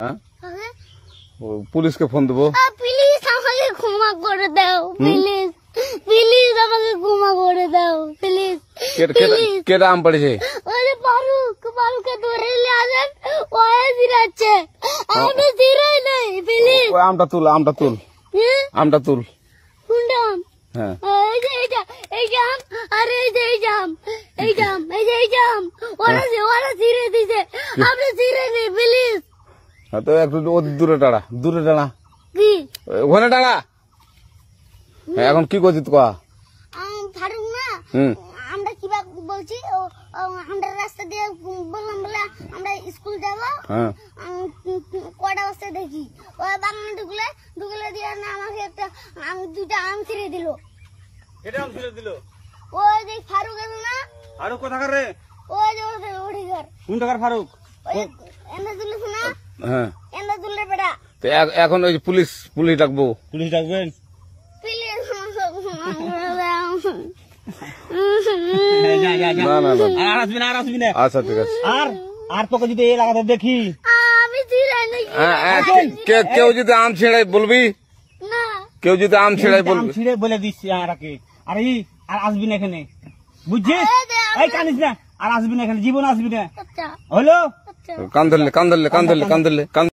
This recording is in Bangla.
হ্যাঁ পুলিশকে ফোন দেবো। প্লিজ আমাকে ক্ষমা করে দাও, প্লিজ প্লিজ আমাকে ক্ষমা করে দাও, প্লিজ কেটা আম পড়েছে? ওই যে ফারুককে ধরে নিয়ে আসেন, ও জিরাচ্ছে, আমি জিরাই নাই, প্লিজ। ওই আমটা তুল আমটা তুল কোনটা আম? হ্যাঁ এই যে এই জাম, আরে এই যে এই জাম, এই জাম ওরা জিরে দিছে, আপনি জিরে নেই, প্লিজ। তো একটু দূরে টাড়া কি ওখানে টাড়া। এখন কি করছিস তো? ফারুক না, আমরা কিবা বলছি, আমরা রাস্তা দিয়ে বললাম বলে আমরা স্কুল যাবো, কয়টা বস্তা দেখি ওই বাগানে ঢুকলে দিয়ে না আমাকে দুইটা আম ছিঁড়ে দিল। ওই যে ফারুক আছে না, ফারুক কোথাকার রে? ওই যে ওড়িঘর। কোন টাকার ফারুক? এন্দাজুল্লাহ না, হ্যাঁ এন্দাজুল্লার বেটা। তো এখন ওই পুলিশ ডাকবো। পুলিশ ডাকবেন? আচ্ছা ঠিক আছে। আর তোকে যদি এই লাগাতে দেখি, আমি জিরাই নাই। কেউ যদি আম ছিঁড়াই বলবি, না কেউ যদি আম ছিঁড়াই বলবি। ছিঁড়ে বলে দিচ্ছি আর আসবি না এখানে, বুঝছিস? এই কানিস না, আর আসবি না এখানে, জীবন আসবি না, আচ্ছা হলো? আচ্ছা। কান ধরলে